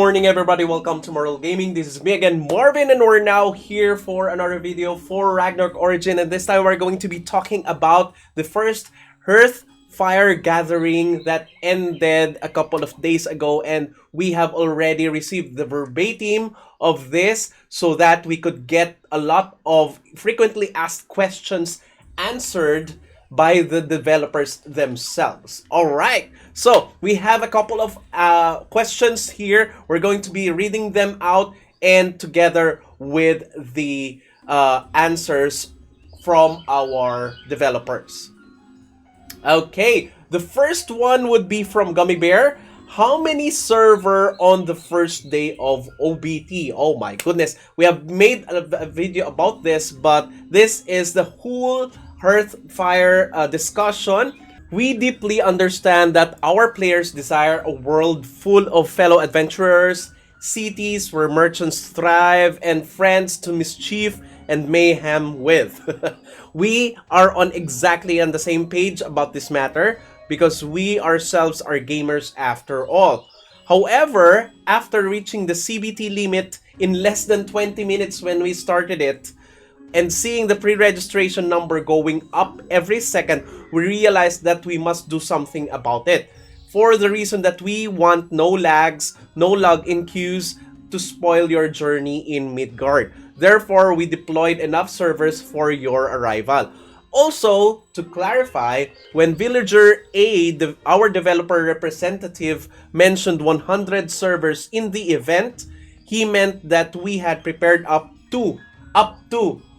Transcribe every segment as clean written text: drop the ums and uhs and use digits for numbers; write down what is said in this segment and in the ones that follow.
morning, everybody. Welcome to Immortal Gaming. This is me again, Marvin, and we're now here for another video for Ragnarok Origin. And this time we're going to be talking about the first Hearth Fire Gathering that ended a couple of days ago, and we have already received the verbatim of this so that we could get a lot of frequently asked questions answered by the developers themselves. All right, so we have a couple of questions here. We're going to be reading them out and together with the answers from our developers. Okay, the first one would be from Gummy Bear. How many server on the first day of OBT? Oh my goodness, we have made a video about this, but this is the whole Hearth Fire discussion. We deeply understand that our players desire a world full of fellow adventurers, cities where merchants thrive, and friends to mischief and mayhem with. We are on exactly on the same page about this matter because we ourselves are gamers after all. However, after reaching the CBT limit in less than 20 minutes when we started it, and seeing the pre-registration number going up every second, we realized that we must do something about it. For the reason that we want no lags, no login queues to spoil your journey in Midgard. Therefore, we deployed enough servers for your arrival. Also, to clarify, when Villager A, our developer representative, mentioned 100 servers in the event, he meant that we had prepared up to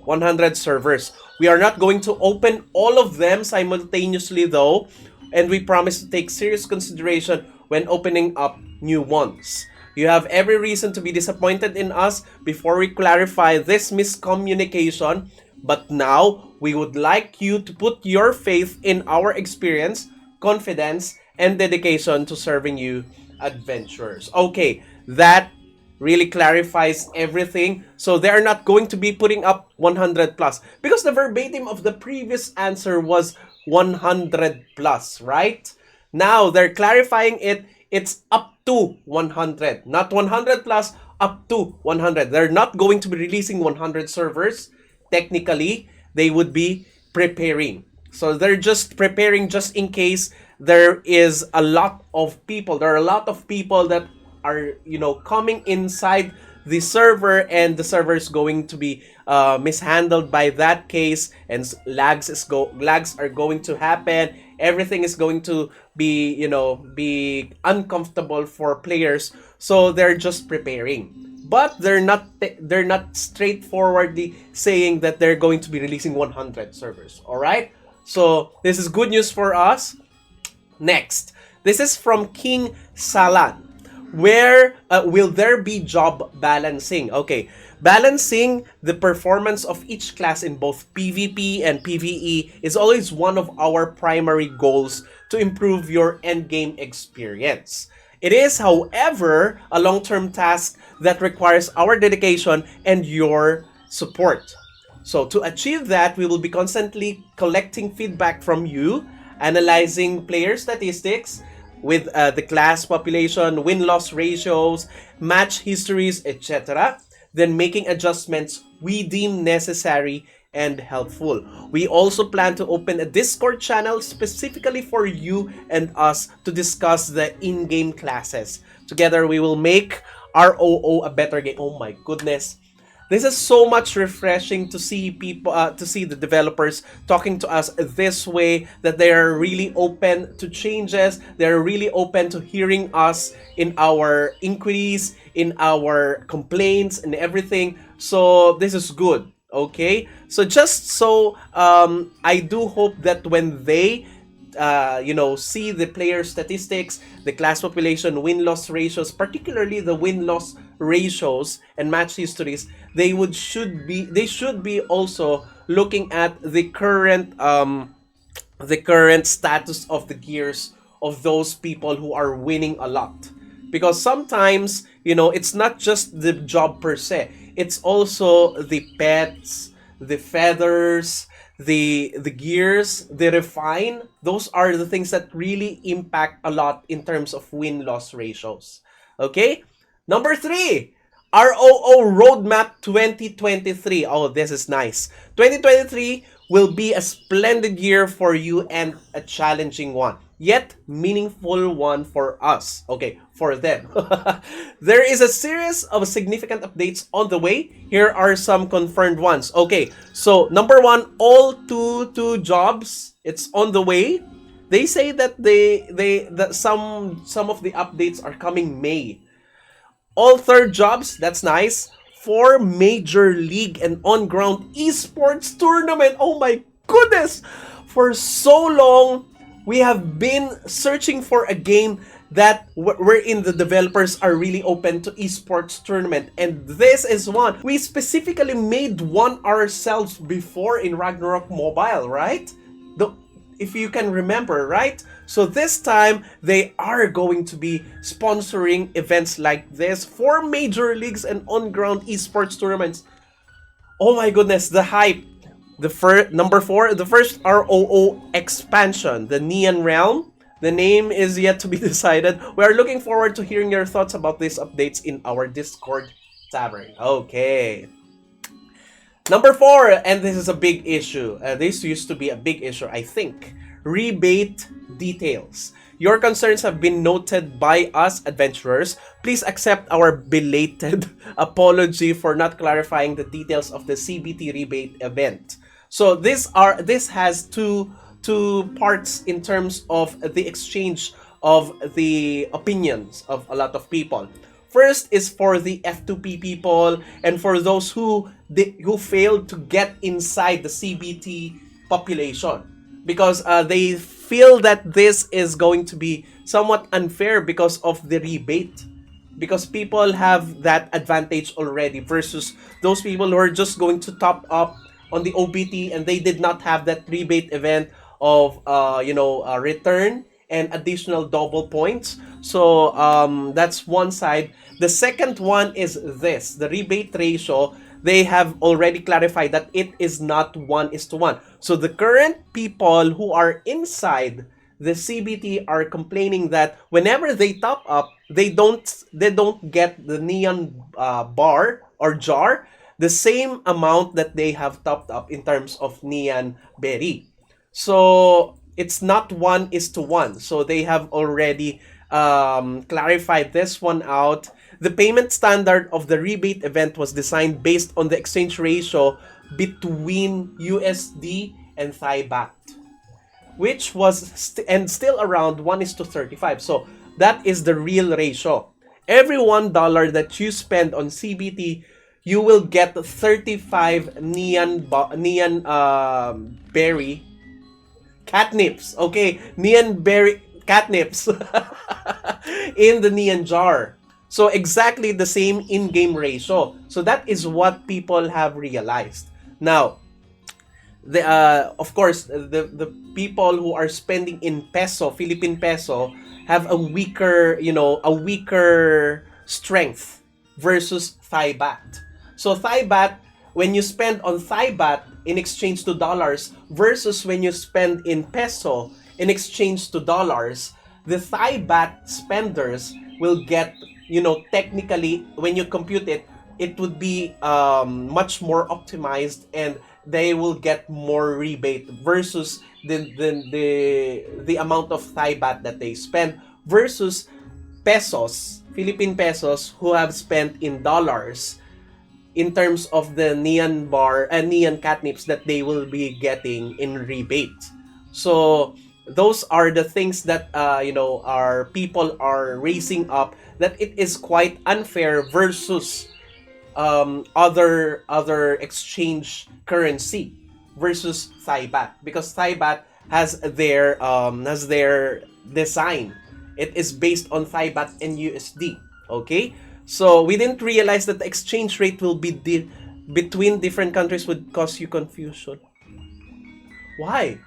100 servers. We are not going to open all of them simultaneously though, and we promise to take serious consideration when opening up new ones. You have every reason to be disappointed in us before we clarify this miscommunication, but now we would like you to put your faith in our experience, confidence, and dedication to serving you adventurers. Okay, that really clarifies everything. So they're not going to be putting up 100 plus because the verbatim of the previous answer was 100 plus, right? Now they're clarifying it. It's up to 100, not 100 plus, up to 100. They're not going to be releasing 100 servers. Technically, they would be preparing. So they're just preparing just in case there is a lot of people. There are a lot of people that are coming inside the server, and the server is going to be mishandled by that case, and lags are going to happen. Everything is going to be be uncomfortable for players, so they're just preparing. But they're not straightforwardly saying that they're going to be releasing 100 servers. All right, so this is good news for us. Next, this is from King Salan. Where will there be job balancing? Okay, balancing the performance of each class in both PvP and PvE is always one of our primary goals to improve your endgame experience. It is, however, a long-term task that requires our dedication and your support. So to achieve that, we will be constantly collecting feedback from you, analyzing player statistics, with the class population, win-loss ratios, match histories, etc. Then making adjustments we deem necessary and helpful. We also plan to open a Discord channel specifically for you and us to discuss the in-game classes. Together, we will make ROO a better game. Oh my goodness. This is so much refreshing to see people, to see the developers talking to us this way, that they are really open to changes. They're really open to hearing us in our inquiries, in our complaints and everything. So this is good. Okay. So I do hope that when they see the player statistics, the class population, win-loss ratios, particularly the win-loss ratios and match histories, they should be also looking at the current status of the gears of those people who are winning a lot. Because sometimes, it's not just the job per se, it's also the pets, the feathers, the gears, the refine. Those are the things that really impact a lot in terms of win-loss ratios. Okay? Number 3, ROO Roadmap 2023. Oh, this is nice. 2023 will be a splendid year for you and a challenging one, yet meaningful one for us. Okay, for them. There is a series of significant updates on the way. Here are some confirmed ones. Okay, so number 1, all two jobs. It's on the way. They say that that some of the updates are coming May. All third jobs, that's nice. 4 major league and on-ground esports tournament. Oh my goodness! For so long, we have been searching for a game that wherein the developers are really open to esports tournament, and this is one. We specifically made one ourselves before in Ragnarok Mobile, right? The if you can remember, right? So this time, they are going to be sponsoring events like this for major leagues and on-ground esports tournaments. Oh my goodness, the hype. The first number 4, the first ROO expansion, the Neon Realm. The name is yet to be decided. We are looking forward to hearing your thoughts about these updates in our Discord tavern. Okay. Number 4, and this is a big issue. This used to be a big issue, I think. Rebate details. Your concerns have been noted by us adventurers. Please accept our belated apology for not clarifying the details of the CBT rebate event. So this has two parts in terms of the exchange of the opinions of a lot of people. First is for the F2P people and for those who failed to get inside the CBT population, because they feel that this is going to be somewhat unfair because of the rebate, because people have that advantage already versus those people who are just going to top up on the OBT and they did not have that rebate event of return and additional double points. So that's one side. The second one is this, the rebate ratio. They have already clarified that it is not 1:1. So the current people who are inside the CBT are complaining that whenever they top up, they don't get the neon bar or jar, the same amount that they have topped up in terms of neon berry. So it's not 1:1. So they have already clarified this one out. The payment standard of the rebate event was designed based on the exchange ratio between USD and Thai baht, which was still around 1:35. So that is the real ratio. Every $1 that you spend on CBT, you will get 35 neon berry catnips. Okay, neon berry catnips in the neon jar. So exactly the same in-game ratio. So that is what people have realized. Now, of course, the people who are spending in peso, Philippine peso, have a weaker strength versus Thai baht. So Thai baht, when you spend on Thai baht in exchange to dollars versus when you spend in peso in exchange to dollars, the Thai baht spenders will get, technically, when you compute it, it would be much more optimized and they will get more rebate versus the amount of Thai baht that they spend versus pesos, Philippine pesos, who have spent in dollars in terms of the neon bar and neon catnips that they will be getting in rebate. So those are the things that our people are raising up, that it is quite unfair versus other exchange currency versus Thai baht, because Thai baht has their design. It is based on Thai baht and USD. Okay, so we didn't realize that the exchange rate will be between different countries would cause you confusion. Why?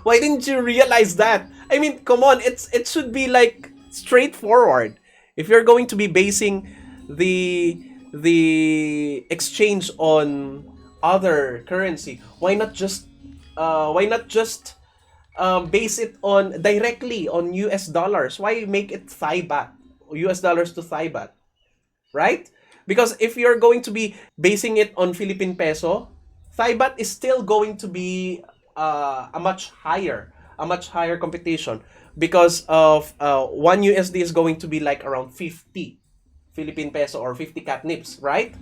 Why didn't you realize that? I mean, come on, it should be like straightforward. If you're going to be basing the exchange on other currency, why not just base it on directly on US dollars? Why make it Thai baht? US dollars to Thai baht, right? Because if you're going to be basing it on Philippine peso, Thai baht is still going to be a much higher competition because of 1 USD is going to be like around 50 Philippine peso or 50 catnips, right?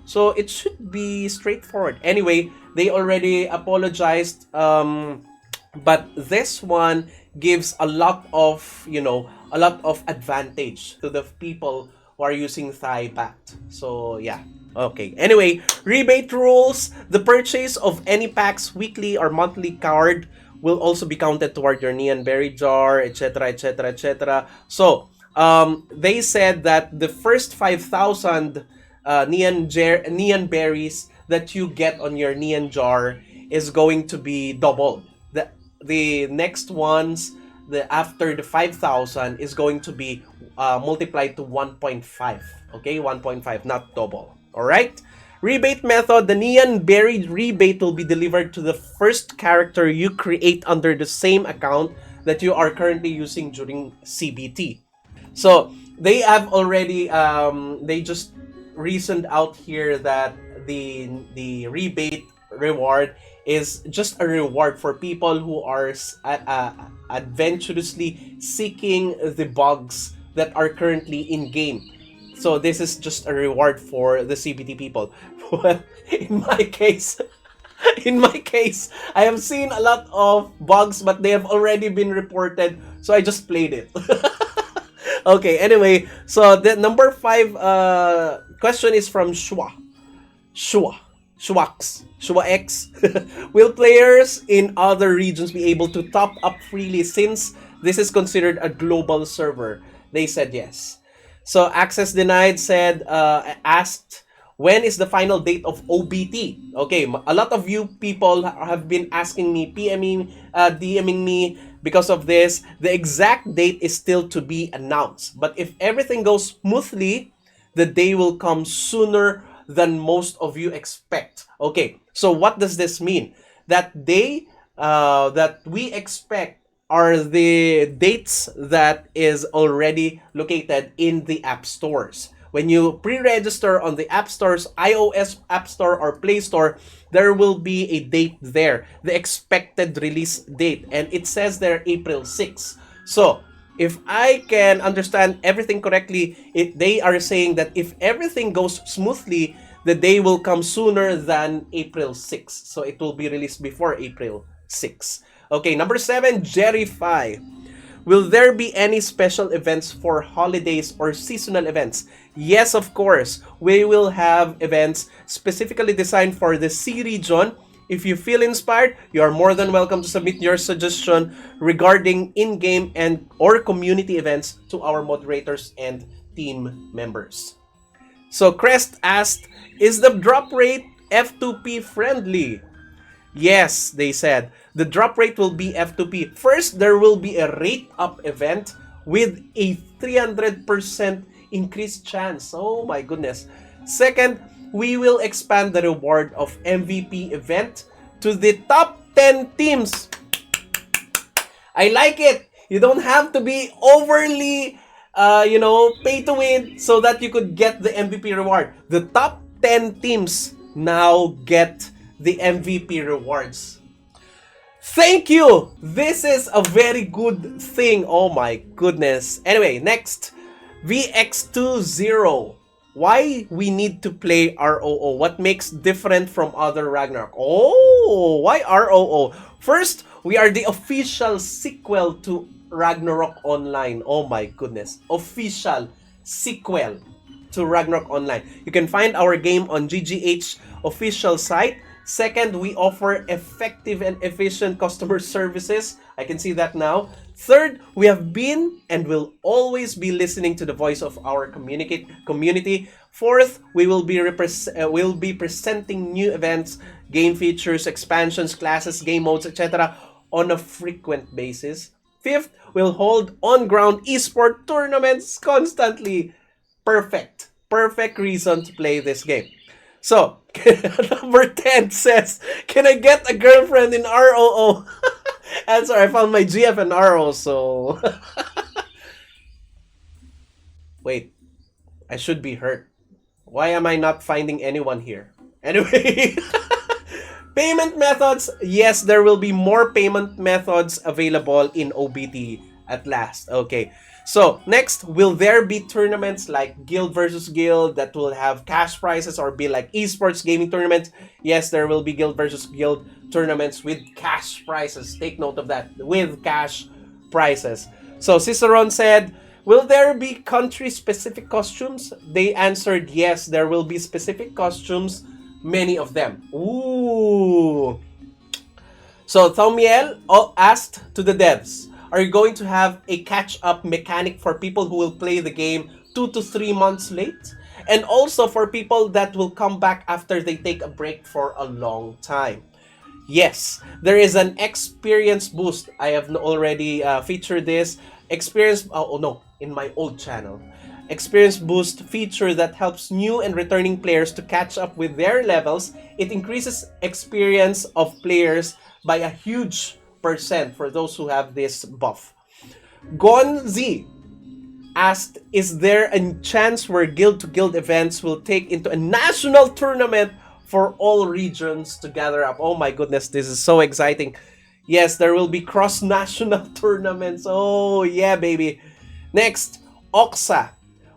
So it should be straightforward. Anyway, they already apologized, but this one gives a lot of, a lot of advantage to the people who are using Thai baht. So yeah. Okay. Anyway, rebate rules. The purchase of any packs, weekly or monthly card will also be counted toward your Neon Berry jar, etc., etc., etc. So, they said that the first 5,000 neon berries that you get on your neon jar is going to be doubled. The next ones, the after the 5,000 is going to be multiplied to 1.5. Okay, 1.5, not double. All right. Rebate method. The neon berry rebate will be delivered to the first character you create under the same account that you are currently using during CBT. So they have already they just reasoned out here that the rebate reward is just a reward for people who are adventurously seeking the bugs that are currently in game. So this is just a reward for the CBT people. Well, in my case, I have seen a lot of bugs, but they have already been reported, so I just played it. Okay, anyway, so the number 5 question is from Shua X. Will players in other regions be able to top up freely since this is considered a global server? They said yes. So Access Denied said, asked, when is the final date of OBT? Okay, a lot of you people have been asking me, DMing me because of this. The exact date is still to be announced. But if everything goes smoothly, the day will come sooner than most of you expect. Okay, so what does this mean? That day that we expect are the dates that is already located in the app stores. When you pre-register on the app stores, iOS App Store or Play Store, there will be a date there, the expected release date, and it says there April 6. So, if I can understand everything correctly, they are saying that if everything goes smoothly, the day will come sooner than April 6. So, it will be released before April 6. Okay, number 7, Jerify. Will there be any special events for holidays or seasonal events? Yes, of course. We will have events specifically designed for the C region. If you feel inspired, you are more than welcome to submit your suggestion regarding in-game and or community events to our moderators and team members. So Crest asked, is the drop rate F2P friendly? Yes, they said. The drop rate will be F2P. First, there will be a rate up event with a 300% increased chance. Oh my goodness. Second, we will expand the reward of MVP event to the top 10 teams. I like it. You don't have to be overly, pay to win so that you could get the MVP reward. The top 10 teams now get the MVP rewards. Thank you! This is a very good thing. Oh my goodness. Anyway, next. VX20. Why we need to play ROO? What makes different from other Ragnarok? Oh, why ROO? First, we are the official sequel to Ragnarok Online. Oh my goodness. Official sequel to Ragnarok Online. You can find our game on GGH official site. Second, we offer effective and efficient customer services. I can see that now. Third, we have been and will always be listening to the voice of our community. Fourth, we will be presenting new events, game features, expansions, classes, game modes, etc. on a frequent basis. Fifth, we'll hold on-ground esport tournaments constantly. Perfect reason to play this game. So, number 10 says, can I get a girlfriend in ROO? Answer, I found my GF in RO, so... Wait, I should be hurt. Why am I not finding anyone here? Anyway, payment methods. Yes, there will be more payment methods available in OBT at last. Okay. So, next, will there be tournaments like Guild versus Guild that will have cash prizes or be like esports gaming tournaments? Yes, there will be Guild versus Guild tournaments with cash prizes. Take note of that. With cash prizes. So, Cicerone said, will there be country-specific costumes? They answered yes, there will be specific costumes, many of them. Ooh. So, Thomiel asked to the devs, are you going to have a catch-up mechanic for people who will play the game 2 to 3 months late? And also for people that will come back after they take a break for a long time. Yes, there is an experience boost. I have already featured this. In my old channel. Experience boost feature that helps new and returning players to catch up with their levels. It increases experience of players by a huge % for those who have this buff. Gonzi asked, is there a chance where guild-to-guild events will take into a national tournament for all regions to gather up? Oh my goodness, this is so exciting. Yes, there will be cross-national tournaments. Oh yeah, baby. Next, Oxa.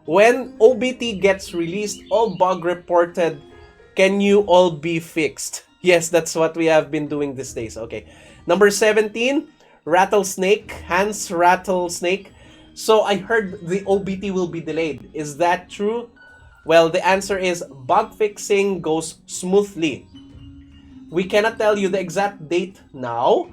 When OBT gets released, all bug reported, can you all be fixed? Yes, that's what we have been doing these days. Okay. Number 17, Rattlesnake, Hans Rattlesnake. So I heard the OBT will be delayed. Is that true? Well, the answer is bug fixing goes smoothly. We cannot tell you the exact date now,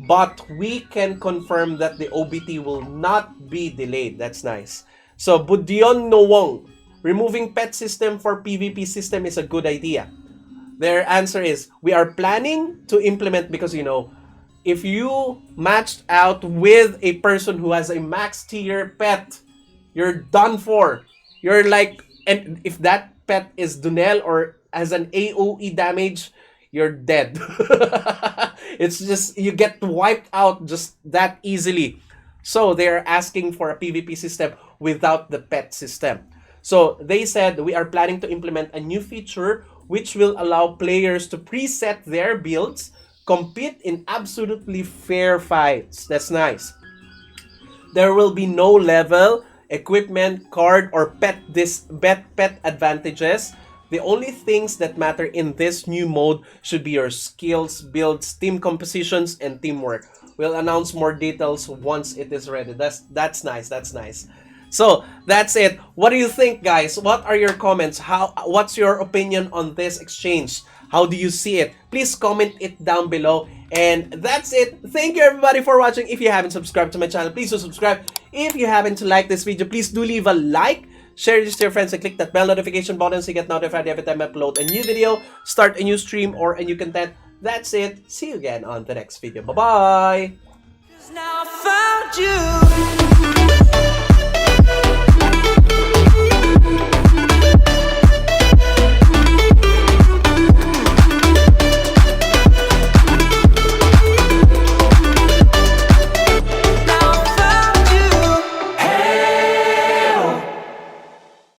but we can confirm that the OBT will not be delayed. That's nice. So, Budyon Nowong, removing pet system for PvP system is a good idea. Their answer is, we are planning to implement, because you know, if you matched out with a person who has a max tier pet, you're done for. You're like, and if that pet is Dunel or has an AoE damage, you're dead. It's just, you get wiped out just that easily. So they're asking for a PvP system without the pet system. So they said, we are planning to implement a new feature which will allow players to preset their builds, compete in absolutely fair fights. That's nice. There will be no level, equipment, card, or pet advantages. The only things that matter in this new mode should be your skills, builds, team compositions, and teamwork. We'll announce more details once it is ready. That's nice. That's nice. So that's it. What do you think, guys? What are your comments? What's your opinion on this exchange? How do you see it? Please comment it down below. And that's it. Thank you everybody for watching. If you haven't subscribed to my channel, please do subscribe. If you haven't liked this video, please do leave a like. Share this to your friends and click that bell notification button so you get notified every time I upload a new video, start a new stream, or a new content. That's it. See you again on the next video. Bye-bye.